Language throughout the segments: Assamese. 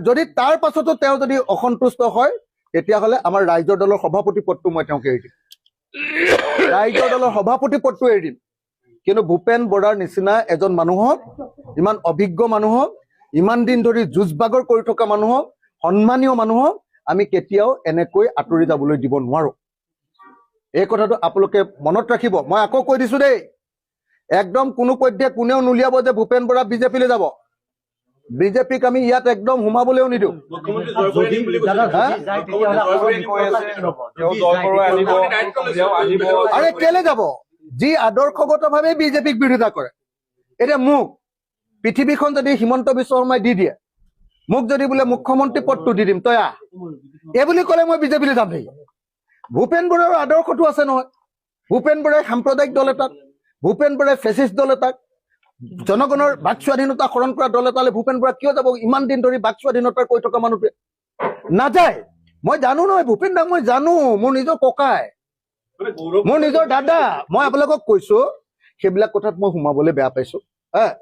যদি তাৰ পাছতো তেওঁ যদি অসন্তুষ্ট হয় তেতিয়াহ'লে আমাৰ ৰাইজৰ দলৰ সভাপতি পদটো মই তেওঁক এৰি দিম, ৰাইজৰ দলৰ সভাপতি পদটো এৰি দিম। কিন্তু ভূপেন বৰাৰ নিচিনা এজন মানুহক, ইমান অভিজ্ঞ মানুহক, ইমান দিন ধৰি যুঁজ বাগৰ কৰি থকা মানুহক, সন্মানীয় মানুহক আমি কেতিয়াও এনেকৈ আঁতৰি যাবলৈ দিব নোৱাৰো। এই কথাটো আপোনালোকে মনত ৰাখিব। মই আকৌ কৈ দিছো দেই, একদম কোনো পধ্যে কোনেও নুলিয়াব যে ভূপেন বৰা বিজেপিলৈ যাব। বিজেপিক আমি ইয়াত একদম সোমাবলৈও নিদিওঁ। আৰে কেলে যাব? যি আদৰ্শগতভাৱে বিজেপিক বিৰোধিতা কৰে। এতিয়া মোক পৃথিৱীখন যদি হিমন্ত বিশ্ব শৰ্মাই দি দিয়ে, মোক যদি বোলে মুখ্যমন্ত্ৰী পদটো দি দিম, তই আহ, এই বুলি ক'লে মই বিজেপিলৈ যাম নেকি? ভূপেন বৰাৰ আদৰ্শটো আছে নহয়। ভূপেন বৰাই সাম্প্ৰদায়িক দল এটাক, ভূপেন বৰাই ফেচিষ্ট দল এটাক, জনগণৰ বাক স্বাধীনতা হৰণ কৰা দল এটালৈ ভূপেন বৰা কিয় যাব? ইমান দিন ধৰি বাক স্বাধীনতাৰ কৈ থকা মানুহটোৱে নাযায়। মই জানো নহয় ভূপেন দাক, মই জানো, মোৰ নিজৰ ককাই, মোৰ নিজৰ দাদা। মই আপোনালোকক কৈছো সেইবিলাক কথাত মই সোমাবলৈ বেয়া পাইছো,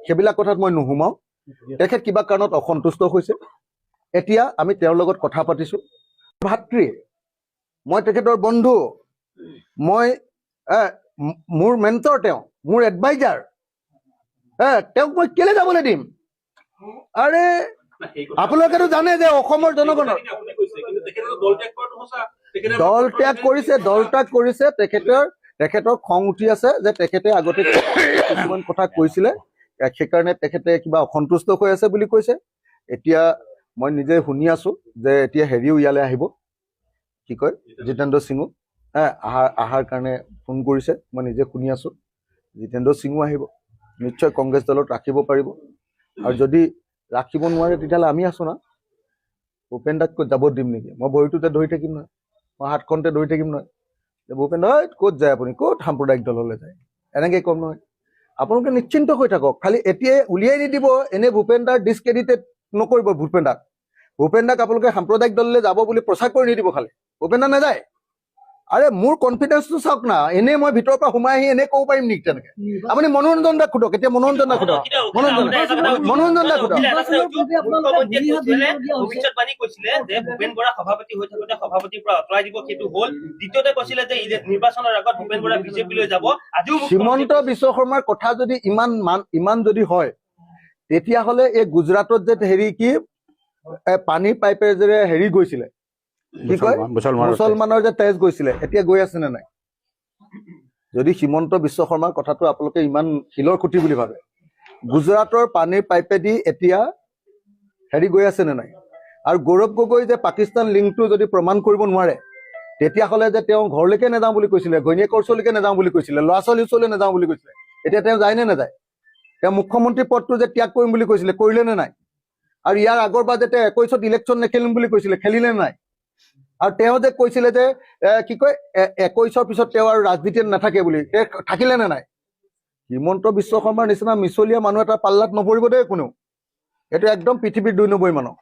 সেইবিলাক কথাত মই নুসুমাও। তেখেত কিবা কাৰণত অসন্তুষ্ট হৈছে। এতিয়া আমি তেওঁৰ লগত কথা পাতিছো। ভাতৃ, মই তেখেতৰ বন্ধু, মই মোৰ মেণ্টৰ, তেওঁ মোৰ এডভাইজাৰ। তেওঁক মই কেলে যাবলৈ দিম? আৰে আপোনালোকেতো জানে যে অসমৰ জনগণৰ দল ত্যাগ কৰিছে। তেখেতৰ খং উঠি আছে যে তেখেতে আগতে কিছুমান কথা কৈছিলে, সেইকাৰণে তেখেতে কিবা অসন্তুষ্ট হৈ আছে বুলি কৈছে। এতিয়া মই নিজে শুনি আছো যে এতিয়া হেৰিও ইয়ালৈ আহিব, কি কয়, জিতেন্দ্ৰ সিঙো অহাৰ কাৰণে ফোন কৰিছে। মই নিজে শুনি আছো জিতেন্দ্ৰ সিঙো আহিব, নিশ্চয় কংগ্ৰেছ দলত ৰাখিব পাৰিব। আৰু যদি ৰাখিব নোৱাৰে তেতিয়াহ'লে আমি আছো না। ভূপেন দাক ক'ত যাব দিম নেকি? মই ভৰিটোতে ধৰি থাকিম নহয়, মই হাতখনতে ধৰি থাকিম নহয় যে ভূপেন দা ক'ত যায়, আপুনি ক'ত সাম্প্ৰদায়িক দললৈ যায়, এনেকৈ ক'ম নহয়। আপোনালোকে নিশ্চিন্ত হৈ থাকক। খালি এতিয়াই উলিয়াই নিদিব, এনে ভূপেন দাৰ ডিছক্ৰেডিটেড নকৰিব। ভূপেন দাক আপোনালোকে সাম্প্ৰদায়িক দললৈ যাব বুলি প্ৰচাৰ কৰি নিদিব। খালি ভূপেন দা নাযায়। আৰে মোৰ কনফিডেন্সটো চাওক না, এনেই মই ভিতৰৰ পৰা সোমাই আহি এনেই ক'ব পাৰিম নেকি তেনেকে? আপুনি মনোৰঞ্জন দাক সোধক, এতিয়া মনোৰঞ্জন দাক সোধক, মনোৰঞ্জন দাক সোধক। ভৱিষ্যতবাণী কৈছিলে যে ভূপেন বৰা সভাপতি হৈ থাকোতে সভাপতিৰ পৰা আঁতৰাই দিব, সেইটো হ'ল। দ্বিতীয়তে কৈছিলে যে নিৰ্বাচনৰ আগত ভূপেন বৰা বিজেপিলৈ যাব। আজিও হিমন্ত বিশ্ব শৰ্মাৰ কথা যদি ইমান যদি হয়, তেতিয়াহ'লে এই গুজৰাটত যে হেৰি কি পানীৰ পাইপেৰে যে হেৰি গৈছিলে, কি কয়, মুছলমানৰ যে তেজ গৈছিলে, এতিয়া গৈ আছে নে নাই? যদি হিমন্ত বিশ্ব শৰ্মাৰ কথাটো আপোনালোকে ইমান শিলৰ খুঁটি বুলি ভাবে, গুজৰাটৰ পানীৰ পাইপেদি এতিয়া হেৰি গৈ আছে নে নাই? আৰু গৌৰৱ গগৈ যে পাকিস্তান লিংকটো যদি প্ৰমাণ কৰিব নোৱাৰে, তেতিয়াহ'লে যে তেওঁ ঘৰলৈকে নাযাওঁ বুলি কৈছিলে, ঘৈণীয়েকৰ ওচৰলৈকে নাযাওঁ বুলি কৈছিলে, ল'ৰা ছোৱালীৰ ওচৰলৈ নাযাওঁ বুলি কৈছিলে, এতিয়া তেওঁ যায় নে নাযায়? তেওঁ মুখ্যমন্ত্ৰী পদটো যে ত্যাগ কৰিম বুলি কৈছিলে, কৰিলে নে নাই? আৰু ইয়াৰ আগৰবাৰ যে তেওঁ 21ত ইলেকশ্যন নেখেলিম বুলি কৈছিলে, খেলিলে নে নাই? আৰু তেওঁ যে কৈছিলে যে কি কয় 21ৰ পিছত তেওঁ আৰু ৰাজনীতিত নাথাকে বুলি, থাকিলে নে নাই? হিমন্ত বিশ্ব শৰ্মাৰ নিচিনা মিছলীয়া মানুহ এটা পাল্লাত নপৰিব দেই কোনেও। এইটো একদম পৃথিৱীৰ 2 নম্বৰ মানুহ।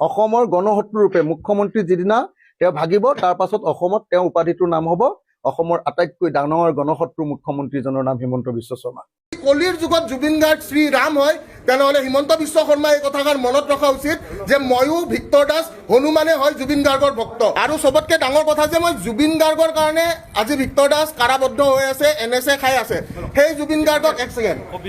অসমৰ গণশত্ৰু ৰূপে মুখ্যমন্ত্ৰী যিদিনা তেওঁ ভাগিব, তাৰ পাছত অসমত তেওঁ উপাধিটোৰ নাম হ'ব অসমৰ আটাইতকৈ ডাঙৰ গণশত্ৰু মুখ্যমন্ত্ৰীজনৰ নাম হিমন্ত বিশ্ব শৰ্মা। কলিৰ যুগত জুবিন গাৰ্গ শ্ৰী ৰাম হয়, তেনেহ'লে হিমন্ত বিশ্ব শৰ্মাই এই কথাষাৰ মনত ৰখা উচিত যে ময়ো ভিক্টৰ দাস হনুমানে হয় জুবিন গাৰ্গৰ ভক্ত। আৰু চবতকৈ ডাঙৰ কথা যে মই জুবিন গাৰ্গৰ কাৰণে আজি ভিক্টৰ দাস কাৰাবদ্ধ হৈ আছে, NSA খাই আছে। সেই জুবিন গাৰ্গক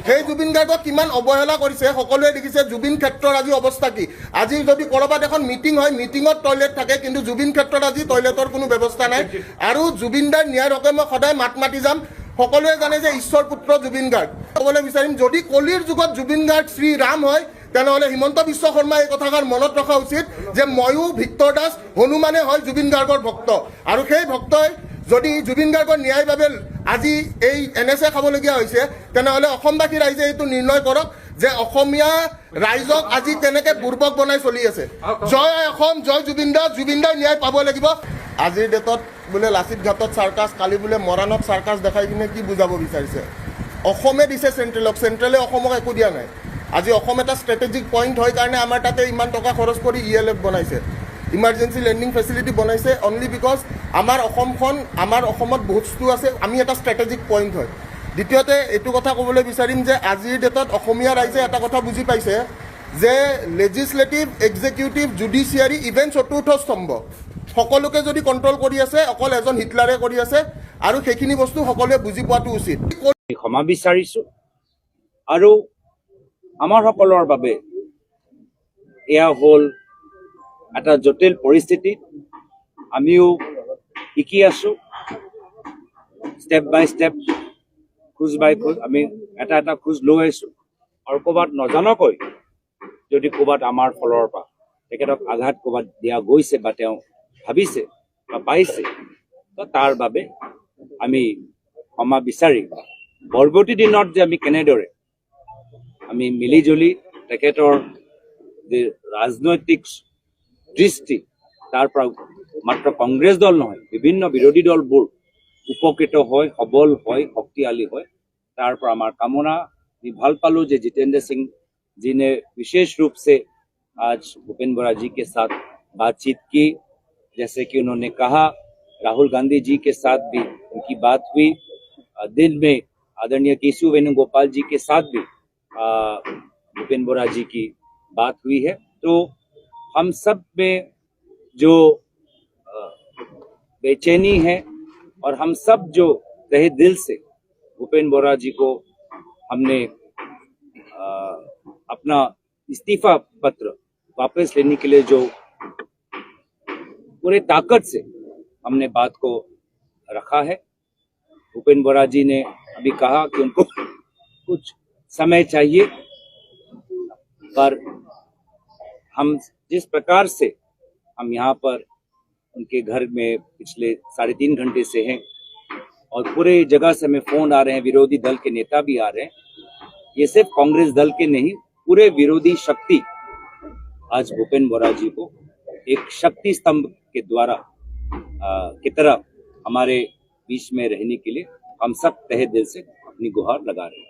সেই জুবিন গাৰ্গক কিমান অৱহেলা কৰিছে সকলোৱে দেখিছে। জুবিন ক্ষেত্ৰৰ আজি অৱস্থা কি? আজি যদি ক'ৰবাত এখন মিটিং হয়, মিটিঙত টয়লেট থাকে, কিন্তু জুবিন ক্ষেত্ৰত আজি টয়লেটৰ কোনো ব্যৱস্থা নাই। আৰু জুবিন দাৰ ন্যায়ৰ হকে মই সদায় মাত মাতি যাম। সকলোৱে জানে যে ঈশ্বৰ পুত্ৰ জুবিন গাৰ্গ। ক'বলৈ বিচাৰিম, যদি কলিৰ যুগত জুবিন গাৰ্গ শ্ৰী ৰাম হয়, তেনেহ'লে হিমন্ত বিশ্ব শৰ্মাই এই কথাষাৰ মনত ৰখা উচিত যে ময়ো ভিক্টৰ দাস হনুমানে হয় জুবিন গাৰ্গৰ ভক্ত। আৰু সেই ভক্তই যদি জুবিন গাৰ্গৰ ন্যায়ৰ বাবে আজি এই NSA খাবলগীয়া হৈছে, তেনেহ'লে অসমবাসী ৰাইজে এইটো নিৰ্ণয় কৰক যে অসমীয়া ৰাইজক আজি কেনেকৈ বুৰ্বক বনাই চলি আছে। জয় অসম, জয় জুবিন দা, জুবিন দাই ন্যায় পাব লাগিব। আজিৰ ডেটত বোলে লাচিত ঘাটত চাৰ্কাছ, কালি বোলে মৰাণত চাৰ্কাছ দেখাই কিনে কি বুজাব বিচাৰিছে? অসমে দিছে চেণ্ট্ৰেলক, চেণ্ট্ৰেলে অসমক একো দিয়া নাই। আজি অসম এটা ষ্ট্ৰেটেজিক পইণ্ট হয় কাৰণে আমাৰ তাতে ইমান টকা খৰচ কৰি ELF বনাইছে, ইমাৰ্জেঞ্চি লেণ্ডিং ফেচিলিটি বনাইছে, অনলি বিকজ আমাৰ অসমত বহুত বস্তু আছে, আমি এটা ষ্ট্ৰেটেজিক পইণ্ট হয়। দ্বিতীয়তে এইটো কথা ক'বলৈ বিচাৰিম যে আজিৰ ডেটত অসমীয়া ৰাইজে এটা কথা বুজি পাইছে যে লেজিসলেটিভ, এক্সিকিউটিভ, জুডিচিয়াৰী, ইভেন চতুৰ্থ স্তম্ভ সকলোকে যদি কণ্ট্ৰল কৰি আছে অকল এজন হিটলাৰে কৰি আছে, আৰু সেইখিনি বস্তু সকলোৱে বুজি পোৱাটো উচিত। ক্ষমা বিচাৰিছো আৰু আমাৰ সকলৰ বাবে এয়া হ'ল এটা জটিল পৰিস্থিতি। আমিও শিকি আছো, ষ্টেপ বাই ষ্টেপ, খোজ বাই খোজ আমি এটা খোজ লৈ আছো। আৰু ক'ৰবাত নজনাকৈ যদি ক'ৰবাত আমাৰ ফলৰ পৰা তেখেতক আঘাত ক'ৰবাত দিয়া গৈছে বা তেওঁ ভাবিছে বা পাইছে, তো তাৰ বাবে আমি ক্ষমা বিচাৰি পৰৱৰ্তী দিনত যে আমি কেনেদৰে আমি মিলি জুলি তেখেতৰ যে ৰাজনৈতিক দৃষ্টি তাৰ পৰা মাত্ৰ কংগ্ৰেছ দল নহয়, বিভিন্ন বিৰোধী দলবোৰ উপকৃত হয়, সবল হয়, শক্তিশালী হয়, তাৰ পৰা আমাৰ কামনা। ভাল पालो जो जितेंद्र सिंह जी ने विशेष रूप से आज भूपेंद्र बोरा जी के साथ बातचीत की। जैसे कि उन्होंने कहा, राहुल गांधी जी के साथ भी उनकी बात हुई। दिन में आदरणीय केशु वेणुगोपाल जी के साथ भी भूपेंद्र बोरा जी की बात हुई है। तो हम सब में जो बेचैनी है और हम सब जो तहे दिल से भूपेंद्र बोरा जी को हमने अपना इस्तीफा पत्र वापस लेने के लिए जो पूरे ताकत से हमने बात को रखा है। भूपेंद्र बोरा जी ने अभी कहा कि उनको कुछ समय चाहिए, पर हम जिस प्रकार से हम यहाँ पर उनके घर में पिछले 3.5 घंटे से हैं और पूरे जगह से हमें फोन आ रहे हैं, विरोधी दल के नेता भी आ रहे हैं। ये सिर्फ कांग्रेस दल के नहीं, पूरे विरोधी शक्ति आज भूपेंद्र बोरा जी को एक शक्ति स्तंभ के द्वारा की तरह हमारे बीच में रहने के लिए हम सब तहे दिल से अपनी गुहार लगा रहे हैं।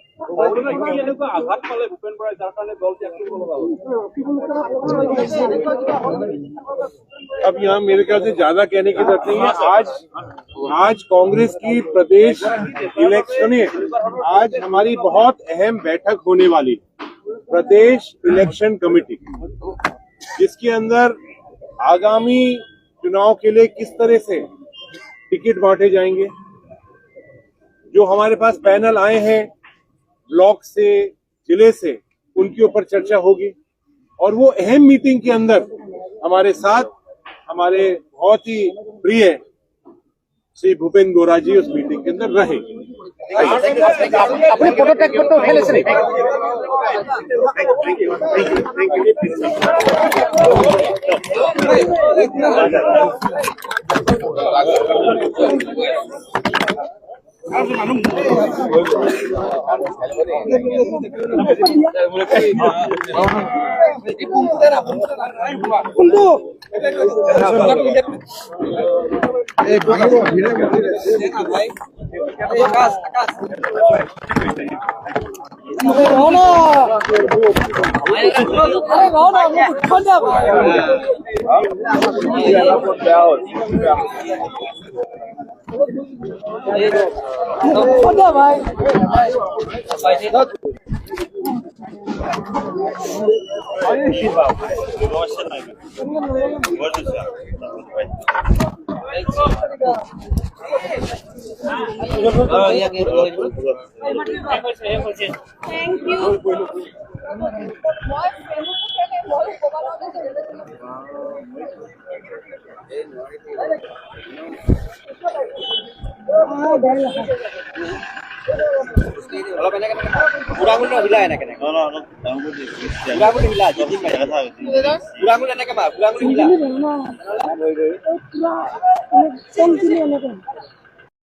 अब यहाँ मेरे ख्याल से ज्यादा कहने की जरूरत नहीं है। आज कांग्रेस की प्रदेश इलेक्शन है, आज हमारी बहुत अहम बैठक होने वाली प्रदेश इलेक्शन कमेटी, जिसके अंदर आगामी चुनाव के लिए किस तरह से टिकट बांटे जाएंगे, जो हमारे पास पैनल आए हैं ब्लॉक से, जिले से, उनके ऊपर चर्चा होगी। और वो अहम मीटिंग के अंदर हमारे साथ हमारे बहुत ही प्रिय श्री भूपेंद्र बोरा जी उस मीटिंग के अंदर रहे। Thank you.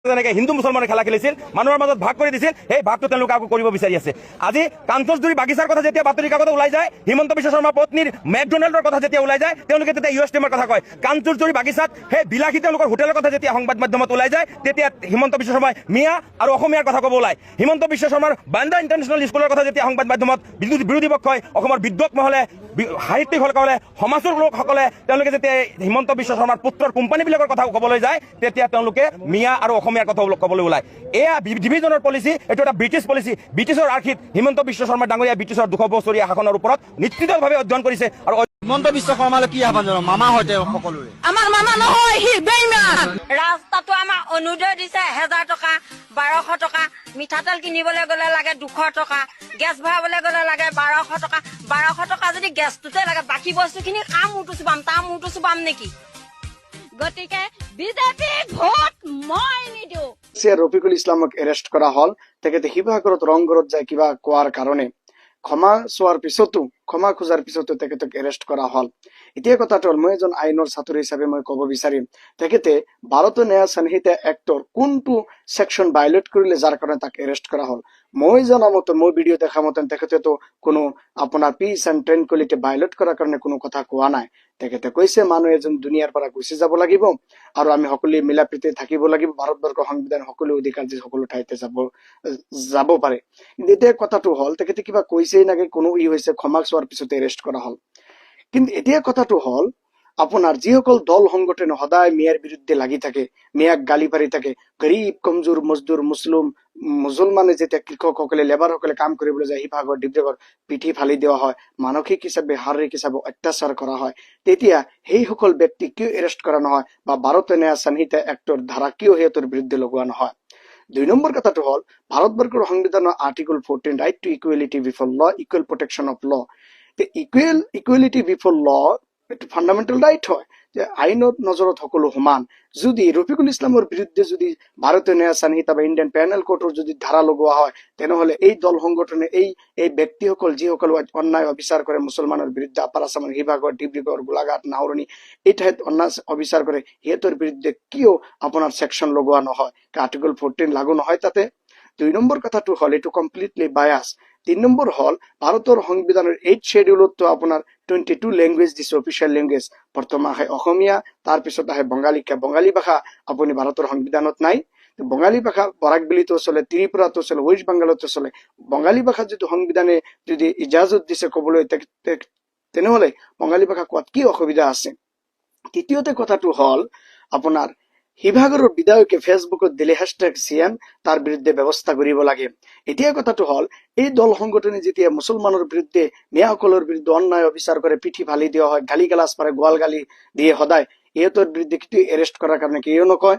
যেনেকে হিন্দু মুছলমানে খেলা খেলিছিল, মানুহৰ মাজত ভাগ কৰি দিছিল, সেই ভাগটো তেওঁলোকে আকৌ কৰিব বিচাৰি আছে। আজি কাঞ্চনজুৰি বাগিচাৰ কথা যেতিয়া বাতৰি কাকতত ওলাই যায়, হিমন্ত বিশ্ব শৰ্মাৰ পত্নীৰ মেকডোনাল্ডৰ কথা যেতিয়া ওলাই যায়, তেওঁলোকে তেতিয়া ইউএছটিএমৰ কথা কয়। কাঞ্চনজুৰি বাগিচাত সেই বিলাসী তেওঁলোকৰ হোটেলৰ কথা যেতিয়া সংবাদ মাধ্যমত ওলাই যায়, তেতিয়া হিমন্ত বিশ্ব শৰ্মাই মিয়া আৰু অসমীয়াৰ কথা ক'ব ওলায়। হিমন্ত বিশ্ব শৰ্মাৰ বান্দ্ৰা ইণ্টাৰনেশ্যনেল স্কুলৰ কথা যেতিয়া সংবাদ মাধ্যমত বিৰোধী পক্ষই, অসমৰ বিদ্বক মহলে, সাহিত্যিকসকলে, সমাজৰ লোকসকলে তেওঁলোকে যেতিয়া হিমন্ত বিশ্ব শৰ্মাৰ পুত্ৰৰ কোম্পানীবিলাকৰ কথা ক'বলৈ যায়, তেতিয়া তেওঁলোকে মিয়া আৰু অসমীয়া অসমীয়াৰ কথা ক'বলৈ ওলায় এয়া ডিভিজনৰ পলিচি এইটো এটা ব্ৰিটিছ পলিচি ব্ৰিটিছৰ আৰ্হিত হিমন্ত বিশ্ব শৰ্মা ডাঙৰীয়া ব্ৰিটিছৰ 200 বছৰীয়া শাসনৰ ওপৰত নিশ্চিতভাৱে অধ্যয়ন কৰিছে আৰু হিমন্ত বিশ্ব শৰ্মালৈ কি আহ্বান জনাব মামা হয় তেওঁ সকলোৰে আমাৰ মামা নহয় সি বেইমান ৰাস্তাটো আমাৰ অনুদয় দিছে 1000 টকা 1200 টকা মিঠাতেল কিনিবলৈ গ'লে লাগে 200 টকা গেছ ভৰাবলৈ গ'লে লাগে 1200 টকা 1200 টকা যদি গেছটোতে লাগে বাকী বস্তুখিনি কাম মুঠো চুবাম তাৰ মুঠো চুবাম নেকি গতিকে বিজেপি ভোট মই নিদিওঁ ৰফিকুল ইছলামক এৰেষ্ট কৰা হল তেখেতে শিৱসাগৰত ৰংঘৰত যায় কিবা কোৱাৰ কাৰণে ক্ষমা খোজাৰ পিছতো তেখেতক এৰেষ্ট কৰা হল এতিয়া কথাটো হ'ল মই এজন আইনৰ ছাত্ৰ হিচাপে মই ক'ব বিচাৰিম তেখেতে ভাৰতীয় ন্যায় সংহিতা এক্টৰ কোনটো সেকশন ভায়োলেট কৰিলে যাৰ কাৰণে তাক এৰেষ্ট কৰা হল মই জনা মতে মই ভিডিঅ' দেখা মতে তেখেতেতো কোনো আপোনাৰ পিচ এণ্ড ট্ৰেংকুইলিটি ভায়োলেট কৰাৰ কাৰণে কোনো কথা কোৱা নাই তেখেতে কৈছে মানুহ এজন দুনিয়াৰ পৰা গুচি যাব লাগিব আৰু আমি সকলোৱে মিলা প্ৰীতি থাকিব লাগিব ভাৰতবৰ্ষৰ সংবিধান সকলো অধিকাৰ যে সকলো ঠাইতে যাব পাৰে কিন্তু এতিয়া কথাটো হ'ল তেখেতে কিবা কৈছেই নাকি কোনো হৈছে ক্ষমা চোৱাৰ পিছতে এৰেষ্ট কৰা হল কিন্তু এতিয়া কথাটো হ'ল আপোনাৰ যিসকল দল সংগঠন সদায় মিয়াৰ বিৰুদ্ধে লাগি থাকে মিয়াক গালি পাৰি থাকে গৰীব কমজোৰ মজদুৰ মুছলমানে যেতিয়া কৃষকসকলে লেবাৰসকলে কাম কৰিবলৈ যায় শিৱসাগৰ ডিব্ৰুগড় পিঠি ফালি দিয়া হয় মানসিক হিচাপে শাৰীৰিক হিচাপে অত্যাচাৰ কৰা হয় তেতিয়া সেইসকল ব্যক্তি কিয় এৰেষ্ট কৰা নহয় বা ভাৰতীয় ন্যায় সংহিতা এক্টৰ ধাৰা কিয় সিহঁতৰ বিৰুদ্ধে লগোৱা নহয় 2 নম্বৰ কথাটো হ'ল ভাৰতবৰ্ষৰ সংবিধানৰ article 14 right to equality before law equal protection of law equality before law এটা ফান্ডামেন্টাল ৰাইট হয় যে আইনত নজৰত সকলো সমান যদি ৰফিকুল ইসলামৰ বিৰুদ্ধে যদি ভাৰতীয় ন্যায় সংহিতা বা ইন্ডিয়ান পেনেল কোৰ্টৰ যদি ধাৰা লগোৱা হয় তেনেহলে এই দল সংগঠনে এই ব্যক্তিসকল যিসকল অন্যায় অবিচাৰ কৰে মুছলমানৰ বিৰুদ্ধে আপাৰ আসামৰ শিৱসাগৰ ডিব্ৰুগড় গোলাঘাট নাওৰণি এই ঠাইত অন্যায় অবিচাৰ কৰে সিহঁতৰ বিৰুদ্ধে কিয় আপোনাৰ সেকশন লগোৱা নহয় আৰ্টিকল 14 লাগু নহয় তাতে 2 নম্বৰ কথাটো হল এটো কমপ্লিটলি বায়াস 3 নম্বৰ হল ভাৰতৰ সংবিধানৰ 8 শেডিউলত তো আপোনাৰ 22 ল্যাঙ্গুয়েজ দিছে অফিশিয়াল ল্যাঙ্গুয়েজ প্ৰথম আহে অসমীয়া তাৰ পিছত আহে বঙালী ভাষা আপুনি ভাৰতৰ সংবিধানত নাই বঙালী ভাষা বৰাক বিলিতো চলে ত্ৰিপুৰাতো চলে ওয়েস্ট বেংগলতো চলে বঙালী ভাষা যদি সংবিধানে যদি ইজাজত দিছে কবলৈ তেনেহলে বঙালী ভাষা কোৱাত কি অসুবিধা আছে তৃতীয়তে কথাটো হল আপোনাৰ শিৱসাগৰৰ বিধায়কে ফেসবুকত দিলে #CM তাৰ বিৰুদ্ধে ব্যৱস্থা কৰিব লাগে এতিয়া কথাটো হল এই দল সংগঠনে যেতিয়া মুছলমানৰ বিৰুদ্ধে মিয়াসকলৰ বিৰুদ্ধে অন্যায় অবিচাৰ কৰে পিঠি ফালি দিয়া হয় গালি গালাজ পাৰে গোৱাল গালি দিয়ে সদায় ইহঁতৰ বিৰুদ্ধে কিটো এৰেষ্ট কৰাৰ কাৰণে কিয় নকয়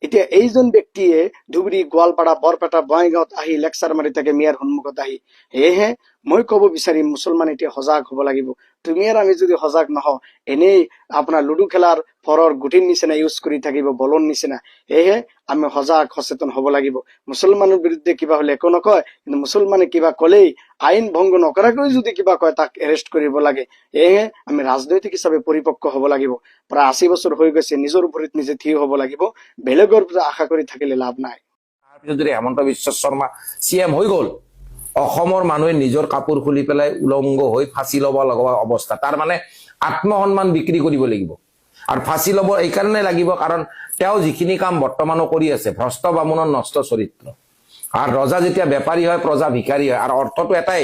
এতিয়া এইজন ব্যক্তিয়ে ধুবুৰী গোৱালপাৰা বৰপেটা বঙাইগাঁৱত আহি লেকচাৰ মাৰি থাকে মিয়াৰ সন্মুখত আহি সেয়েহে মই ক'ব বিচাৰিম মুছলমান এতিয়া সজাগ হ'ব লাগিব তুমি আৰু আমি যদি সজাগ নহওঁ এনেই আপোনাৰ লুডু খেলাৰ ফৰৰ গুটিৰ নিচিনা ইউজ কৰি থাকিব বলন নিচিনা সেয়েহে আমি সজাগ সচেতন হ'ব লাগিব মুছলমানৰ বিৰুদ্ধে কিবা হলে একো নকয় কিন্তু মুছলমানে কিবা কলেই আইন ভংগ নকৰাকৈ যদি কিবা কয় তাক এৰেষ্ট কৰিব লাগে সেয়েহে আমি ৰাজনৈতিক হিচাপে পৰিপক্ক হ'ব লাগিব প্ৰায় 80 বছৰ হৈ গৈছে নিজৰ ভৰিত নিজে থিয় হ'ব লাগিব বেলেগৰ পৰা আশা কৰি থাকিলে লাভ নাই তাৰপিছত যদি হেমন্ত বিশ্ব শৰ্মা CM হৈ গ'ল অসমৰ মানুহে নিজৰ কাপোৰ খুলি পেলাই উলংগ হৈ ফাঁচি ল'ব লগা অৱস্থা তাৰ মানে আত্মসন্মান বিক্ৰী কৰিব লাগিব আৰু ফাঁচি ল'ব এই কাৰণে লাগিব কাৰণ তেওঁ যিখিনি কাম বৰ্তমানো কৰি আছে ভ্ৰষ্ট বামুণৰ নষ্ট চৰিত্ৰ আৰু ৰজা যেতিয়া বেপাৰী হয় প্ৰজা ভিখাৰী হয় আৰু অৰ্থটো এটাই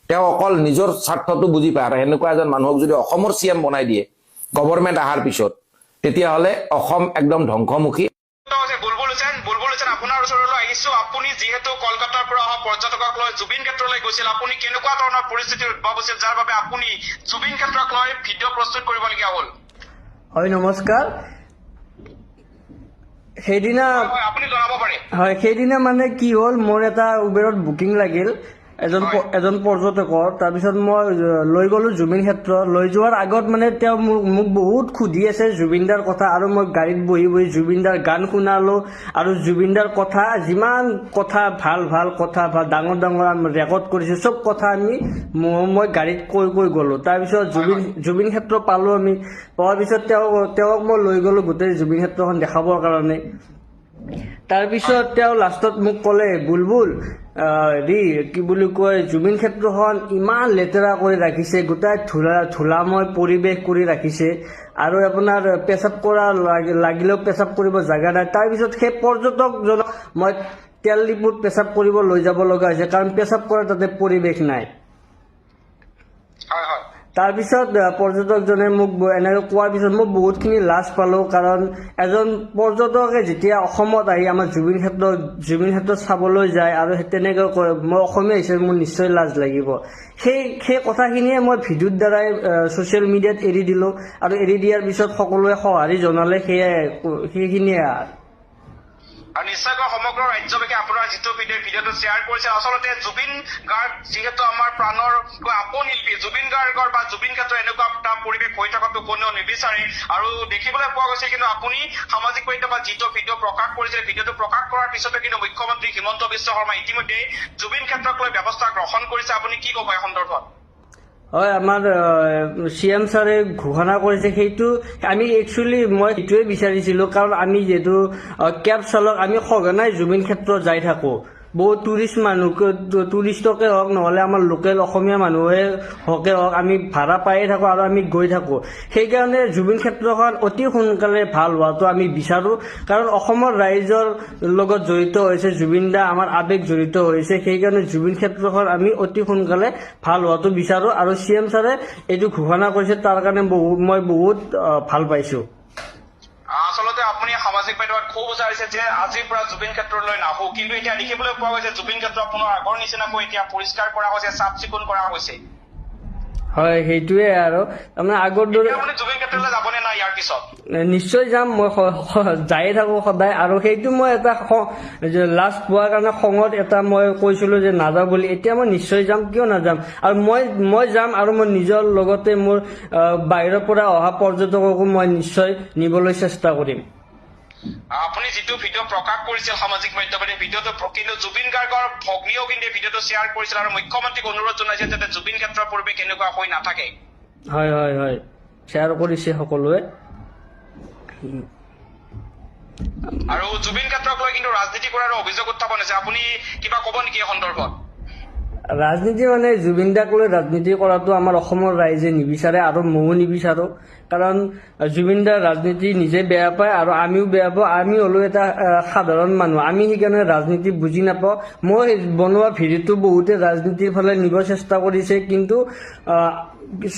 তেওঁ অকল নিজৰ স্বাৰ্থটো বুজি পায় আৰু এনেকুৱা এজন মানুহক যদি অসমৰ CM বনাই দিয়ে গভৰ্ণমেণ্ট আহাৰ পিছত তেতিয়াহ'লে অসম একদম ধ্বংসমুখী বুলবুল হুছেইন আপোনাৰ ওচৰলৈ আহিছো আপুনি যিহেতু কলকাতাৰ পৰা অহা পৰ্যটকক লৈ জুবিন ক্ষেত্ৰলৈ গৈছিল আপুনি কেনেকুৱা ধৰণৰ পৰিস্থিতিৰ উদ্ভৱ হৈছিল যাৰ বাবে আপুনি জুবিন ক্ষেত্ৰক লৈ ভিডিঅ' প্ৰস্তুত কৰিবলগীয়া হ'ল হয় নমস্কাৰ সেইদিনা আপুনি জনাব পাৰে হয় সেইদিনা মানে কি হ'ল মোৰ এটা উবেৰত বুকিং লাগিল এজন পৰ্যটকৰ তাৰপিছত মই লৈ গ'লো জুবিন ক্ষেত্ৰ লৈ যোৱাৰ আগত মানে তেওঁ মোক বহুত সুধি আছে জুবিনদাৰ কথা আৰু মই গাড়ীত বহি বহি জুবিনদাৰ গান শুনালো আৰু জুবিনদাৰ কথা যিমান কথা ভাল কথা ডাঙৰ আমি ৰেকৰ্ড কৰিছোঁ চব কথা মই গাড়ীত কৈ গ'লো তাৰপিছত জুবিন ক্ষেত্ৰ পালো আমি পোৱাৰ পিছত তেওঁক মই লৈ গ'লো গোটেই জুবিন ক্ষেত্ৰখন দেখাবৰ কাৰণে তাৰপিছত তেওঁ লাষ্টত মোক ক'লে বুলবুল কি বুলি কয় জুবিন ক্ষেত্ৰখন ইমান লেতেৰা কৰি ৰাখিছে গোটাই ধূলাময় পৰিৱেশ কৰি ৰাখিছে আৰু আপোনাৰ পেচাব কৰা লাগিলেও পেচাব কৰিব জাগা নাই তাৰপিছত সেই পৰ্যটকজনক মই তেল ডিপুত পেচাব কৰিব লৈ যাব লগা হৈছে কাৰণ পেচাব কৰা তাতে পৰিৱেশ নাই তাৰপিছত পৰ্যটকজনে মোক এনেকৈ কোৱাৰ পিছত মই বহুতখিনি লাজ পালোঁ, কাৰণ এজন পৰ্যটকে যেতিয়া অসমত আহি আমাৰ জুবিন ক্ষেত্ৰত চাবলৈ যায় আৰু তেনেকৈ কয়, মই অসমীয়া হিচাপে মোৰ নিশ্চয় লাজ লাগিব। সেই কথাখিনিয়ে মই ভিডিঅ'ৰ দ্বাৰাই ছ'চিয়েল মিডিয়াত এৰি দিলোঁ, আৰু এৰি দিয়াৰ পিছত সকলোৱে সঁহাৰি জনালে, সেইখিনিয়ে আৰু নিশ্চয়কৈ সমগ্ৰ ৰাজ্যবাসী আপোনাৰ যিটো ভিডিঅ'টো শ্বেয়াৰ কৰিছে, আচলতে জুবিন গাৰ্গ যিহেতু আমাৰ প্ৰাণৰ আপোন শিল্পী, জুবিন গাৰ্গৰ বা জুবিন ক্ষেত্ৰত এনেকুৱা এটা পৰিৱেশ হৈ থকাটো কোনেও নিবিচাৰে, আৰু দেখিবলৈ পোৱা গৈছে। কিন্তু আপুনি সামাজিক মাধ্যমত যিটো ভিডিঅ' প্ৰকাশ কৰিছে, ভিডিঅ'টো প্ৰকাশ কৰাৰ পিছতে কিন্তু মুখ্যমন্ত্ৰী হিমন্ত বিশ্ব শৰ্মা ইতিমধ্যে জুবিন ক্ষেত্ৰক লৈ ব্যৱস্থা গ্ৰহণ কৰিছে। আপুনি কি ক'ব এই সন্দৰ্ভত? হয়, আমাৰ CM ছাৰে ঘোষণা কৰিছে, সেইটো আমি একচুৱেলি মই সেইটোৱে বিচাৰিছিলোঁ, কাৰণ আমি যিহেতু কেব চালক, আমি সঘনাই জুবিন ক্ষেত্ৰত যাই থাকোঁ। বহুত টুৰিষ্টকে হওক, নহ'লে আমাৰ লোকেল অসমীয়া মানুহে হওকে হওক, আমি ভাড়া পায়ে থাকোঁ আৰু আমি গৈ থাকোঁ। সেইকাৰণে জুবিন ক্ষেত্ৰখন অতি সোনকালে ভাল হোৱাটো আমি বিচাৰোঁ, কাৰণ অসমৰ ৰাইজৰ লগত জড়িত হৈছে জুবিন দা, আমাৰ আৱেগ জড়িত হৈছে। সেইকাৰণে জুবিন ক্ষেত্ৰখন আমি অতি সোনকালে ভাল হোৱাটো বিচাৰোঁ, আৰু CM ছাৰে এইটো ঘোষণা কৰিছে, তাৰ কাৰণে মই বহুত ভাল পাইছোঁ। আচলতে আপুনি সামাজিক মাধ্যমত খুব উচ্চাৰিছে যে আজিৰ পৰা জুবিন ক্ষেত্ৰলৈ নাহো, কিন্তু এতিয়া দেখিবলৈ পোৱা গৈছে জুবিন ক্ষেত্ৰ পুনৰ আগৰ নিচিনাকৈ এতিয়া পৰিষ্কাৰ কৰা হৈছে, চাফ চিকুণ কৰা হৈছে। হয়, সেইটোৱে আৰু তাৰমানে আগৰ দৰে আপুনি জুবিন ক্ষেত্ৰলৈ যাবনে নাই ইয়াৰ পিছত? নিশ্চয় যাম, মই যায়ে থাকোঁ সদায়, আৰু সেইটো মই এটা লাজ পোৱাৰ কাৰণে খঙত এটা মই কৈছিলোঁ যে নাযাওঁ বুলি। এতিয়া মই নিশ্চয় যাম, কিয় নাযাম, আৰু মই যাম, আৰু মই নিজৰ লগতে মোৰ বাহিৰৰ পৰা অহা পৰ্যটককো মই নিশ্চয় নিবলৈ চেষ্টা কৰিম। আপুনি যিটো ভিডিঅ' প্ৰকাশ কৰিছিল সামাজিক মাধ্যমত, ভিডিঅ'টো কিন্তু জুবিন গাৰ্গৰ ভগ্নীয়েও কিন্তু ভিডিঅ'টো শ্বেয়াৰ কৰিছিল, আৰু মুখ্যমন্ত্ৰীক অনুৰোধ জনাইছে যাতে জুবিন ক্ষেত্ৰৰ পৰিৱেশ এনেকুৱা হৈ নাথাকে। হয়, শ্বেয়াৰ কৰিছে সকলোৱে। আৰু জুবিন ক্ষেত্ৰক লৈ কিন্তু ৰাজনীতি কৰাৰ অভিযোগ উত্থাপন হৈছে, আপুনি কিবা ক'ব নেকি এই সন্দৰ্ভত? ৰাজনীতি মানে জুবিন দাক লৈ ৰাজনীতি কৰাটো আমাৰ অসমৰ ৰাইজে নিবিচাৰে, আৰু ময়ো নিবিচাৰোঁ, কাৰণ জুবিন দাৰ ৰাজনীতি নিজে বেয়া পায় আৰু আমিও বেয়া পাওঁ। আমি হ'লো এটা সাধাৰণ মানুহ, আমি সেইকাৰণে ৰাজনীতি বুজি নাপাওঁ। মই বনোৱা ভিডিঅ'টো বহুতে ৰাজনীতিৰ ফালে নিব চেষ্টা কৰিছে, কিন্তু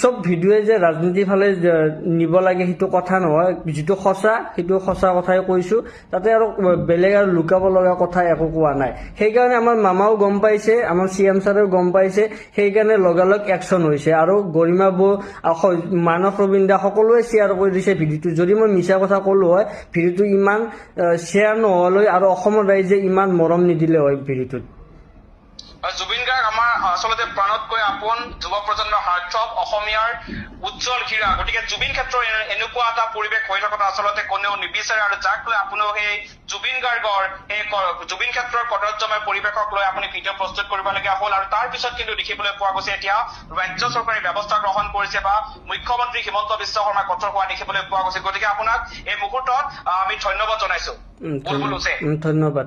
চব ভিডিঅ'ই যে ৰাজনীতিৰ ফালে নিব লাগে সেইটো কথা নহয়। যিটো সঁচা সেইটো সঁচা কথাই কৈছোঁ, তাতে আৰু বেলেগ আৰু লুকাব লগা কথা একো কোৱা নাই। সেইকাৰণে আমাৰ মামাও গম পাইছে, আমাৰ CM ছাৰেও গম পাইছে, সেইকাৰণে লগালগ একশ্যন হৈছে, আৰু গৰিমা বৌ, মানস ৰবীন দা সকলোৱে শ্বেয়াৰ কৰি দিছে ভিডিঅ'টো। যদি মই মিছা কথা ক'লো হয়, ভিডিঅ'টো ইমান শ্বেয়াৰ নহ'লে আৰু অসমৰ ৰাইজে ইমান মৰম নিদিলে হয় ভিডিঅ'টোত। জুবিন গাৰ্গ আমাৰ আচলতে প্ৰাণতকৈ আপোন, যুৱ প্ৰজন্মৰ সাৰ্থক, অসমীয়াৰ উজ্জ্বল হীৰা। গতিকে জুবিন ক্ষেত্ৰৰ এনেকুৱা এটা পৰিৱেশ হৈ থকাটো আচলতে কোনেও নিবিচাৰে, আৰু যাক লৈ আপুনিও সেই জুবিন গাৰ্গৰ এই জুবিন ক্ষেত্ৰৰ কদৰ্যময় পৰিৱেশক লৈ আপুনি ভিডিঅ' প্ৰস্তুত কৰিবলগীয়া হ'ল। আৰু তাৰ পিছত কিন্তু দেখিবলৈ পোৱা গৈছে এতিয়া ৰাজ্য চৰকাৰে ব্যৱস্থা গ্ৰহণ কৰিছে, বা মুখ্যমন্ত্ৰী হিমন্ত বিশ্ব শৰ্মা কঠোৰ হোৱা দেখিবলৈ পোৱা গৈছে। গতিকে আপোনাক এই মুহূৰ্তত আমি ধন্যবাদ জনাইছো। ধন্যবাদ।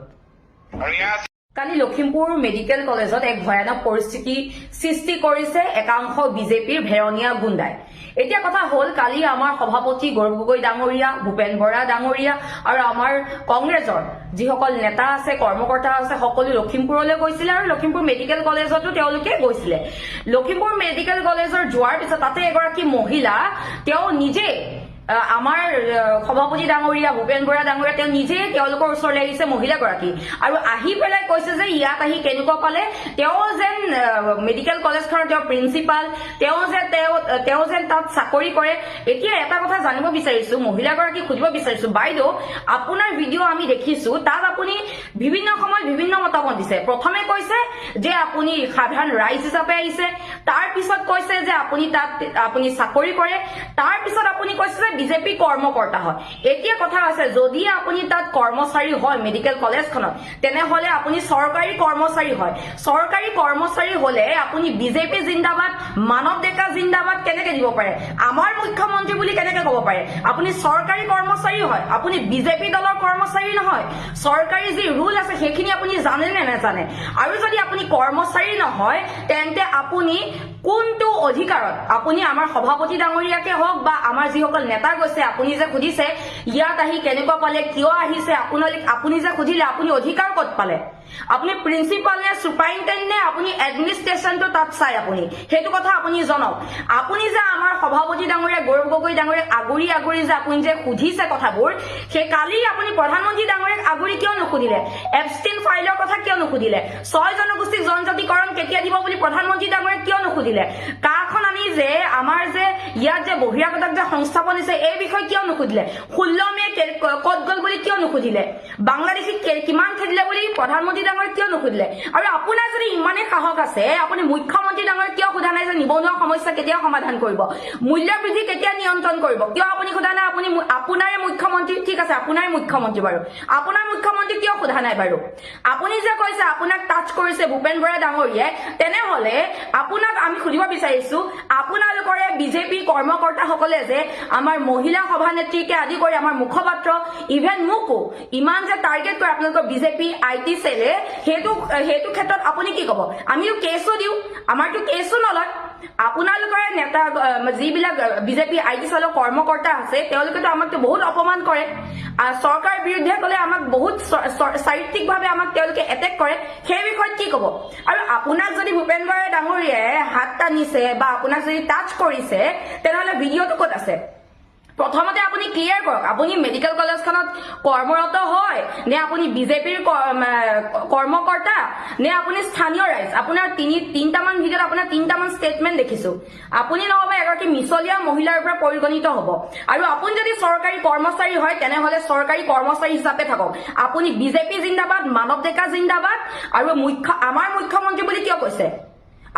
কালি লখিমপুৰ মেডিকেল কলেজত এক ভয়ানক পৰিস্থিতি সৃষ্টি কৰিছে একাংশ বিজেপিৰ ভেৰণীয়া গুণ্ডাই। এতিয়া কথা হ'ল, কালি আমাৰ সভাপতি গৌৰৱ গগৈ ডাঙৰীয়া, ভূপেন বৰা ডাঙৰীয়া আৰু আমাৰ কংগ্ৰেছৰ যিসকল নেতা আছে, কৰ্মকৰ্তা আছে, সকলো লখিমপুৰলৈ গৈছিলে, আৰু লখিমপুৰ মেডিকেল কলেজতো তেওঁলোকে গৈছিলে। লখিমপুৰ মেডিকেল কলেজৰ যোৱাৰ পিছত তাতে এগৰাকী মহিলা, তেওঁ নিজে আমাৰ সভাপতি ডাঙৰীয়া ভূপেন বৰা ডাঙৰীয়া তেওঁ নিজে তেওঁলোকৰ ওচৰলৈ আহিছে, মহিলাগৰাকী, আৰু আহি পেলাই কৈছে যে ইয়াত আহি কেনেকুৱা পালে, তেওঁ যেন মেডিকেল কলেজখনৰ তেওঁ প্ৰিন্সিপাল, তেওঁ যেন তাত চাকৰি কৰে। এতিয়া এটা কথা জানিব বিচাৰিছো, মহিলাগৰাকীক সুধিব বিচাৰিছো, বাইদেউ আপোনাৰ ভিডিঅ' আমি দেখিছো, তাত আপুনি বিভিন্ন সময়ত বিভিন্ন মতামত দিছে। প্ৰথমে কৈছে যে আপুনি সাধাৰণ ৰাইজ হিচাপে আহিছে, তাৰ পিছত কৈছে যে আপুনি চাকৰি কৰে, তাৰ পিছত আপুনি কৈছে যে বিজেপি কৰ্মকৰ্তা হয়। এতিয়া কথা আছে, যদি আপুনি তাত কৰ্মচাৰী হয় মেডিকেল কলেজখনত, তেনেহলে আপুনি চৰকাৰী কৰ্মচাৰী হয়। চৰকাৰী কৰ্মচাৰী হলে আপুনি বিজেপি জিন্দাবাদ, মানৱ ডেকা জিন্দাবাদ কেনেকে দিব পাৰে? আমাৰ মুখ্যমন্ত্ৰী বুলি কেনেকে ক'ব পাৰে? আপুনি চৰকাৰী কৰ্মচাৰী হয়, আপুনি বিজেপি দলৰ কৰ্মচাৰী নহয়। চৰকাৰী যি ৰুল আছে সেইখিনি আপুনি জানে নে নাজানে? আৰু যদি আপুনি কৰ্মচাৰী নহয়, তেন্তে আপুনি কোনটো অধিকাৰত আপুনি আমাৰ সভাপতি ডাঙৰীয়াকে হওক বা আমাৰ যিসকল নেতা গৈছে আপুনি যে সুধিছে ইয়াত আহি কেনেকুৱা পালে কিয় আহিছে আপুনি যে সুধিলে আপুনি অধিকাৰ ক'ত পালে আপুনি প্ৰিন্সিপাল নে সুপাৰিনটেণ্ডেণ্ট নে আপুনি এডমিনিষ্ট্ৰেশ্যনটো তাত চাই আপুনি সেইটো কথা আপুনি জনাওক আপুনি যে আমাৰ সভাপতি ডাঙৰীয়া গৌৰৱ গগৈ ডাঙৰীয়াক আগুৰি যে আপুনি যে সুধিছে কথাবোৰ সেই কালি আপুনি প্ৰধানমন্ত্ৰী ডাঙৰীয়াক আগুৰি কিয় নুসুধিলে এপষ্টিন ফাইলৰ কথা কিয় নুসুধিলে 6 জনগোষ্ঠীক জনজাতিকৰণ কেতিয়া দিব বুলি প্ৰধানমন্ত্ৰী ডাঙৰীয়াক কিয় নুসুধিলে কাখন আনি যে আমাৰ যে ইয়াত যে বহিৰাগতক যে সংস্থাপন দিছে এই বিষয়ে কিয় নুসুধিলে 16 মে ক'ত গ'ল বুলি কিয় নুসুধিলে বাংলাদেশীক কিমান খেদিলে বুলি প্ৰধানমন্ত্ৰী ডাঙৰীয়াক কিয় নুসুধিলে আৰু আপোনাৰ যদি ইমানে সাহস আছে আপুনি মুখ্যমন্ত্ৰী ডাঙৰীয়াক কিয় সোধা নাই যে নিবনুৱা সমস্যা কেতিয়া সমাধান কৰিব মূল্য বৃদ্ধি কেতিয়া নিয়ন্ত্ৰণ কৰিব কিয় আপুনি সোধা নাই আপুনি আপোনাৰে মুখ্যমন্ত্ৰী ঠিক আছে আপোনাৰে মুখ্যমন্ত্ৰী বাৰু আপোনাৰ মুখ্যমন্ত্ৰী কিয় সোধা নাই বাৰু আপুনি যে কৈছে আপোনাক টাচ কৰিছে ভূপেন বৰা ডাঙৰীয়াই তেনেহলে আপোনাক আমি সুধিব বিচাৰিছো আপোনালোকৰে বিজেপি কৰ্মকৰ্তাসকলে যে আমাৰ মহিলা সভানেত্ৰীকে আদি কৰি আমাৰ মুখপাত্ৰ ইভেন মোকো ইমান যে টাৰ্গেট কৰে আপোনালোকৰ বিজেপি আইটি সেলে সেইটো ক্ষেত্ৰত আপুনি কি ক'ব আমিও কেছো দিও আমাৰতো কেছো নলয় আপোনালোকৰ নেতা যিবিলাক বিজেপি আইটি সেলৰ কৰ্মকৰ্তা আছে তেওঁলোকেতো আমাকতো বহুত অপমান কৰে চৰকাৰৰ বিৰুদ্ধে ক'লে আমাক বহুত সাহিত্যিকভাৱে আমাক তেওঁলোকে এটেক কৰে সেই বিষয়ত কি ক'ব আৰু আপোনাক যদি ভূপেন বৰা ডাঙৰীয়াই হাত টানিছে বা আপোনাক যদি টাচ কৰিছে তেনেহ'লে ভিডিঅ'টো ক'ত আছে প্ৰথমতে আপুনি ক্লিয়াৰ কৰক আপুনি মেডিকেল কলেজখনত কৰ্মৰত হয় নে আপুনি বিজেপিৰ কৰ্মকৰ্তা নে আপুনি স্থানীয় ৰাইজ আপোনাৰ তিনিটামান ভিডিঅ'ত আপোনাৰ তিনিটামান ষ্টেটমেণ্ট দেখিছো আপুনি নহ'বা এগৰাকী মিছলীয়া মহিলাৰ পৰা পৰিগণিত হ'ব আৰু আপুনি যদি চৰকাৰী কৰ্মচাৰী হয় তেনেহ'লে চৰকাৰী কৰ্মচাৰী হিচাপে থাকক আপুনি বিজেপি জিন্দাবাদ মানৱ ডেকা জিন্দাবাদ আৰু আমাৰ মুখ্যমন্ত্ৰী বুলি কিয় কৈছে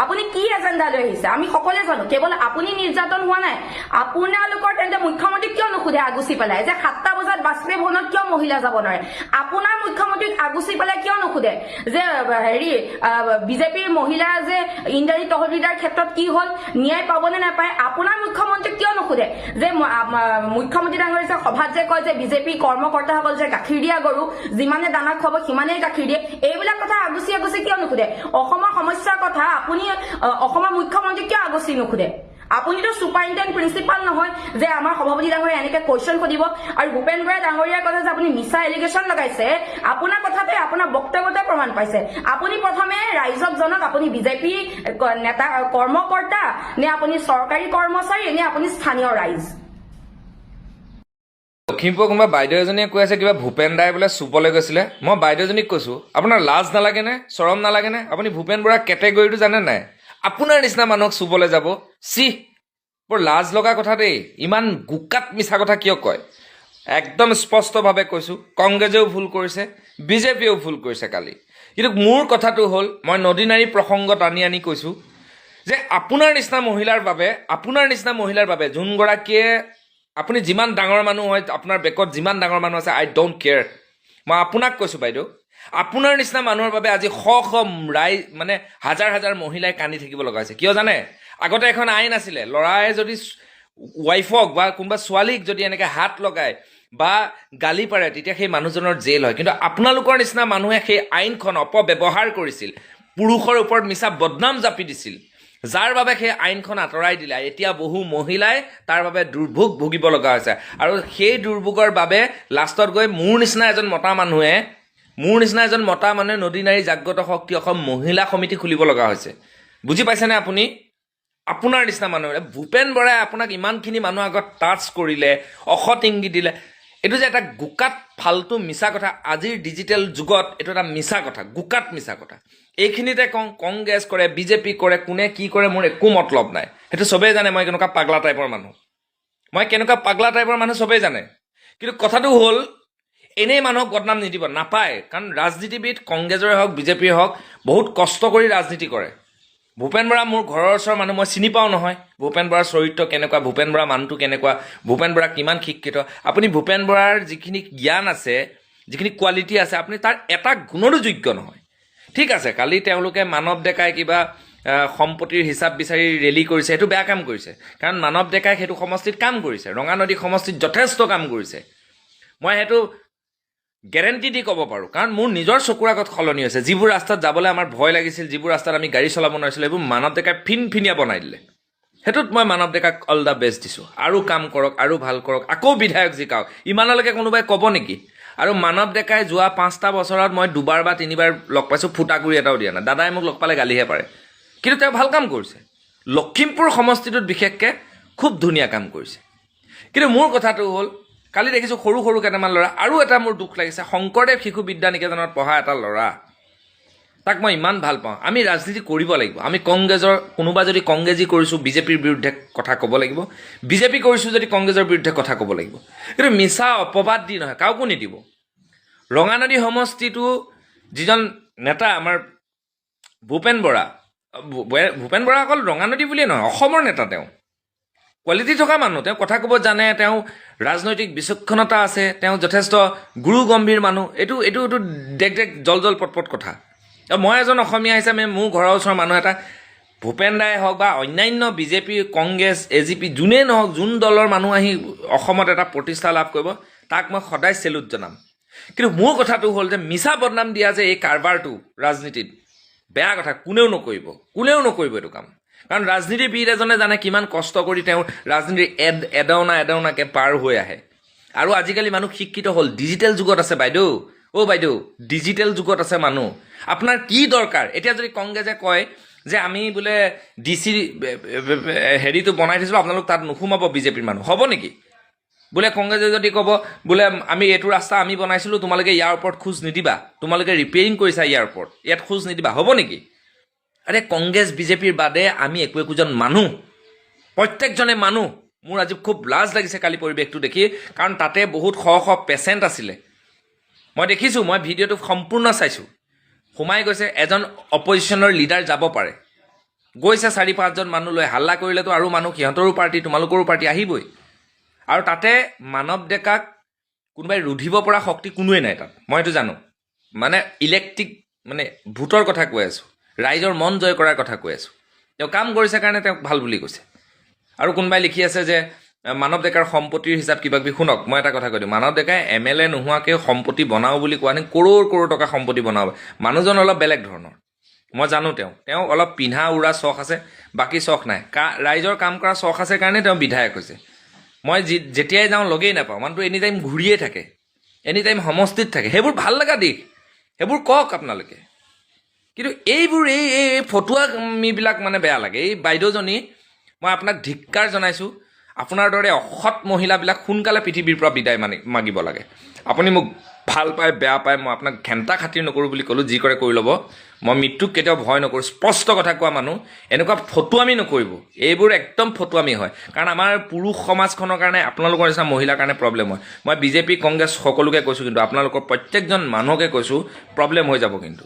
আপুনি কি এজেণ্ডা লৈ আহিছে আমি সকলোৱে জানো কেৱল আপুনি নিৰ্যাতন হোৱা নাই আপোনালোকৰ তেন্তে মুখ্যমন্ত্ৰীক কিয় নুসুধে আগুচি পেলাই যে 7টা বজাত বাছপে ভৱনত কিয় মহিলা যাব নোৱাৰে আপোনাৰ মুখ্যমন্ত্ৰীক আগুচি পেলাই কিয় নুসুধে যে হেৰি বিজেপিৰ মহিলা যে ইন্দ্ৰাণী তহবিলদাৰ ক্ষেত্ৰত কি হ'ল ন্যায় পাবনে নাপায় আপোনাৰ মুখ্যমন্ত্ৰীক কিয় নুসুধে যে মুখ্যমন্ত্ৰী ডাঙৰীয়া যে সভাত যে কয় যে বিজেপি কৰ্মকৰ্তাসকল যে গাখীৰ দিয়া গৰু যিমানে দানা খুৱাব সিমানেই গাখীৰ দিয়ে এইবিলাক কথা আগুচি কিয় নুসুধে অসমৰ সমস্যাৰ কথা আপুনি অসমৰ মুখ্যমন্ত্ৰী কিয় আগুচি নুসুধে আপুনিতো সুপাৰিনটেণ্ডেণ্ট প্ৰিন্সিপাল নহয় যে আমাৰ সভাপতি ডাঙৰীয়া এনেকে কুৱেশ্যন সুধিব আৰু ভূপেন বৰা ডাঙৰীয়াৰ কথা যে আপুনি মিছা এলিগেশ্যন লগাইছে আপোনাৰ কথাতে আপোনাৰ বক্তব্যতে প্ৰমাণ পাইছে আপুনি প্ৰথমে ৰাইজক জনক আপুনি বিজেপি নেতা কৰ্মকৰ্তা নে আপুনি চৰকাৰী কৰ্মচাৰী নে আপুনি স্থানীয় ৰাইজ লখিমপুৰ কোনোবা বাইদেউ এজনীয়ে কৈ আছে কিবা ভূপেন দাই বোলে চুপলৈ গৈছিলে মই বাইদেউজনীক কৈছো আপোনাৰ লাজ নালাগেনে চৰম নালাগেনে আপুনি ভূপেন বৰাৰ কেটেগৰীটো জানে নাই আপোনাৰ নিচিনা মানুহক চুবলৈ যাব বৰ লাজ লগা কথা দেই ইমান গুকাত মিছা কথা কিয় কয় একদম স্পষ্টভাৱে কৈছো কংগ্ৰেছেও ভুল কৰিছে বিজেপিয়েও ভুল কৰিছে কালি কিন্তু মোৰ কথাটো হ'ল মই নদী নাৰী প্ৰসংগত আনি কৈছো যে আপোনাৰ নিচিনা মহিলাৰ বাবে যোনগৰাকীয়ে আপুনি যিমান ডাঙৰ মানুহ হয় আপোনাৰ বেকত যিমান ডাঙৰ মানুহ আছে আই ডোণ্ট কেয়াৰ মই আপোনাক কৈছো বাইদেউ আপোনাৰ নিচিনা মানুহৰ বাবে আজি শ মানে হাজাৰ মহিলাই কান্দি থাকিব লগা হৈছে কিয় জানে আগতে এখন আইন আছিলে ল'ৰাই যদি ৱাইফক বা কোনোবা ছোৱালীক যদি এনেকৈ হাত লগায় বা গালি পাৰে তেতিয়া সেই মানুহজনৰ জেল হয় কিন্তু আপোনালোকৰ নিচিনা মানুহে সেই আইনখন অপব্যৱহাৰ কৰিছিল পুৰুষৰ ওপৰত মিছা বদনাম জাপি দিছিল যাৰ বাবে সেই আইনখন আঁতৰাই দিলে এতিয়া বহু মহিলাই তাৰ বাবে দুৰ্ভোগ ভুগিব লগা হৈছে আৰু সেই দুৰ্ভোগৰ বাবে লাষ্টত গৈ মোৰ নিচিনা এজন মতা মানুহে নদী নাৰী জাগ্ৰত শক্তি অসম মহিলা সমিতি খুলিব লগা হৈছে বুজি পাইছেনে আপুনি আপোনাৰ নিচিনা মানুহে ভূপেন বৰাই আপোনাক ইমানখিনি মানুহৰ আগত টাচ কৰিলে অসৎ ইংগিত দিলে এইটো যে এটা গুকাত ফাল্টু মিছা কথা আজিৰ ডিজিটেল যুগত এইটো এটা মিছা কথা গুকাত মিছা কথা এইখিনিতে কংগ্ৰেছ কৰে বিজেপি কৰে কোনে কি কৰে মোৰ একো মতলব নাই সেইটো চবেই জানে মই কেনেকুৱা পাগলা টাইপৰ মানুহ চবেই জানে কিন্তু কথাটো হ'ল এনেই মানুহক বদনাম নিদিব নাপায় কাৰণ ৰাজনীতিবিদ কংগ্ৰেছৰে হওক বিজেপিৰে হওক বহুত কষ্ট কৰি ৰাজনীতি কৰে ভূপেন বৰা মোৰ ঘৰৰ ওচৰৰ মানুহ মই চিনি পাওঁ নহয় ভূপেন বৰাৰ চৰিত্ৰ কেনেকুৱা ভূপেন বৰা মানুহটো কেনেকুৱা ভূপেন বৰা কিমান শিক্ষিত আপুনি ভূপেন বৰাৰ যিখিনি জ্ঞান আছে যিখিনি কোৱালিটি আছে আপুনি তাৰ এটা গুণৰো যোগ্য নহয় ঠিক আছে কালি তেওঁলোকে মানৱ ডেকাই কিবা সম্পত্তিৰ হিচাপ বিচাৰি ৰেলী কৰিছে সেইটো বেয়া কাম কৰিছে কাৰণ মানৱ ডেকাই সেইটো সমষ্টিত কাম কৰিছে ৰঙানদী সমষ্টিত যথেষ্ট কাম কৰিছে মই সেইটো গেৰেণ্টি দি ক'ব পাৰোঁ কাৰণ মোৰ নিজৰ চকুৰ আগত সলনি হৈছে যিবোৰ ৰাস্তাত যাবলৈ আমাৰ ভয় লাগিছিল যিবোৰ ৰাস্তাত আমি গাড়ী চলাব নোৱাৰিছিলোঁ এইবোৰ মানৱ ডেকাই ফিনফিনীয়া বনাই দিলে সেইটোত মই মানৱ ডেকাক অল দ্য বেষ্ট দিছোঁ। আৰু কাম কৰক, আৰু ভাল কৰক, আকৌ বিধায়ক জিকাওক, ইমানলৈকে কোনোবাই ক'ব নেকি? আৰু মানৱ ডেকাই যোৱা 5টা বছৰত মই 2বাৰ বা 3বাৰ লগ পাইছোঁ, ফুটাকুৰি এটাও দিয়া নাই। দাদাই মোক লগ পালে গালিহে পাৰে, কিন্তু তেওঁ ভাল কাম কৰিছে। লখিমপুৰ সমষ্টিটোত বিশেষকৈ খুব ধুনীয়া কাম কৰিছে। কিন্তু মোৰ কথাটো হ'ল, কালি দেখিছোঁ সৰু সৰু কেইটামান ল'ৰা, আৰু এটা মোৰ দুখ লাগিছে, শংকৰদেৱ শিশু বিদ্যা নিকেতনত পঢ়া এটা ল'ৰা, তাক মই ইমান ভাল পাওঁ। আমি ৰাজনীতি কৰিব লাগিব। আমি কংগ্ৰেছৰ, কোনোবা যদি কংগ্ৰেছী কৰিছোঁ বিজেপিৰ বিৰুদ্ধে কথা ক'ব লাগিব, বিজেপি কৰিছোঁ যদি কংগ্ৰেছৰ বিৰুদ্ধে কথা ক'ব লাগিব। কিন্তু মিছা অপবাদ দি নহয়, কাকো নিদিব। ৰঙানদী সমষ্টিটো যিজন নেতা আমাৰ ভূপেন বৰা অকল ৰঙানদী বুলিয়ে নহয়, অসমৰ নেতা। তেওঁ কোৱালিটি থকা মানুহ, তেওঁ কথা ক'ব জানে, তেওঁ ৰাজনৈতিক বিচক্ষণতা আছে, তেওঁ যথেষ্ট গুৰু গম্ভীৰ মানুহ। এইটো দেখ জল পট কথা। মই এজন অসমীয়া হিচাপে মোৰ ঘৰৰ ওচৰৰ মানুহ এটা, ভূপেন দাই হওক বা অন্যান্য বিজেপি, কংগ্ৰেছ, AGP যোনেই নহওক, যোন দলৰ মানুহ আহি অসমত এটা প্ৰতিষ্ঠা লাভ কৰিব, তাক মই সদায় চেলুট জনাম। কিন্তু মোৰ কথাটো হ'ল যে মিছা বদনাম দিয়া যে এই কাৰবাৰটো ৰাজনীতিত বেয়া কথা, কোনেও নকৰিব এইটো কাম। কাৰণ ৰাজনীতিবিদ এজনে জানে কিমান কষ্ট কৰি তেওঁ ৰাজনীতিৰ এডাওনাকৈ পাৰ হৈ আহে। আৰু আজিকালি মানুহ শিক্ষিত হ'ল, ডিজিটেল যুগত আছে বাইদেউ। বাইদেউ, ডিজিটেল যুগত আছে মানুহ। আপোনাৰ কি দৰকাৰ? এতিয়া যদি কংগ্ৰেছে কয় যে আমি বোলে DC হেৰিটো বনাই থৈছিলোঁ, আপোনালোক তাত নোসোমাব বিজেপিৰ মানুহ, হ'ব নেকি? বোলে কংগ্ৰেছে যদি ক'ব বোলে আমি এইটো ৰাস্তা আমি বনাইছিলোঁ, তোমালোকে ইয়াৰ ওপৰত খোজ নিদিবা, তোমালোকে ৰিপেয়াৰিং কৰিছা ইয়াৰ ওপৰত, ইয়াত খোজ নিদিবা, হ'ব নেকি? আৰে কংগ্ৰেছ বিজেপিৰ বাদে আমি একোজন মানুহ, প্ৰত্যেকজনে মানুহ। মোৰ আজি খুব লাজ লাগিছে কালি পৰিৱেশটো দেখি, কাৰণ তাতে বহুত শ পেচেণ্ট আছিলে। মই দেখিছোঁ, মই ভিডিঅ'টো সম্পূৰ্ণ চাইছোঁ। সোমাই গৈছে, এজন অপজিশ্যনৰ লিডাৰ যাব পাৰে, গৈছে 4-5জন মানুহ লৈ, হাল্লা কৰিলেতো আৰু মানুহ, সিহঁতৰো পাৰ্টি, তোমালোকৰো পাৰ্টি আহিবই। আৰু তাতে মানৱ ডেকাক কোনোবাই ৰুধিব পৰা শক্তি কোনোৱে নাই তাত, মই এইটো জানো। মানে ইলেক্ট্ৰিক, মানে ভোটৰ কথা কৈ আছোঁ, ৰাইজৰ মন জয় কৰাৰ কথা কৈ আছোঁ। তেওঁ কাম কৰিছে কাৰণে তেওঁক ভাল বুলি কৈছে। আৰু কোনোবাই লিখি আছে যে মানৱ ডেকাৰ সম্পত্তিৰ হিচাপ কিবা কিবি। শুনক, মই এটা কথা কৈ দিওঁ, মানৱ ডেকাই MLA নোহোৱাকৈ সম্পত্তি বনাওঁ বুলি কোৱা নাই, কৰোৰ টকা সম্পত্তি বনাব। মানুহজন অলপ বেলেগ ধৰণৰ, মই জানো। তেওঁ অলপ পিন্ধা উৰা চখ আছে, বাকী চখ নাই। ৰাইজৰ কাম কৰা চখ আছে কাৰণে তেওঁ বিধায়ক হৈছে। মই যেতিয়াই যাওঁ লগেই নাপাওঁ, মানুহটো এনি টাইম ঘূৰিয়ে থাকে, এনি টাইম সমষ্টিত থাকে। সেইবোৰ ভাল লগা দিশ, সেইবোৰ কওক আপোনালোকে। কিন্তু এইবোৰ এই ফটুৱামিবিলাক মানে বেয়া লাগে। এই বাইদেউজনী, মই আপোনাক ধিক্কাৰ জনাইছোঁ। আপোনাৰ দৰে অসৎ মহিলাবিলাক সোনকালে পৃথিৱীৰ পৰা বিদায় মাগিব লাগে। আপুনি মোক ভাল পায় বেয়া পায়, মই আপোনাক ঘেণ্টা খাতিৰ নকৰোঁ বুলি ক'লোঁ, যি কৰে কৰি ল'ব। মই মৃত্যুক কেতিয়াও ভয় নকৰোঁ, স্পষ্ট কথা কোৱা মানুহ। এনেকুৱা ফটুৱামি নকৰিব, এইবোৰ একদম ফটুৱামি হয়। কাৰণ আমাৰ পুৰুষ সমাজখনৰ কাৰণে, আপোনালোকৰ নিচিনা মহিলাৰ কাৰণে প্ৰব্লেম হয়। মই বিজেপি, কংগ্ৰেছ সকলোকে কৈছোঁ, কিন্তু আপোনালোকৰ প্ৰত্যেকজন মানুহকে কৈছোঁ, প্ৰব্লেম হৈ যাব কিন্তু।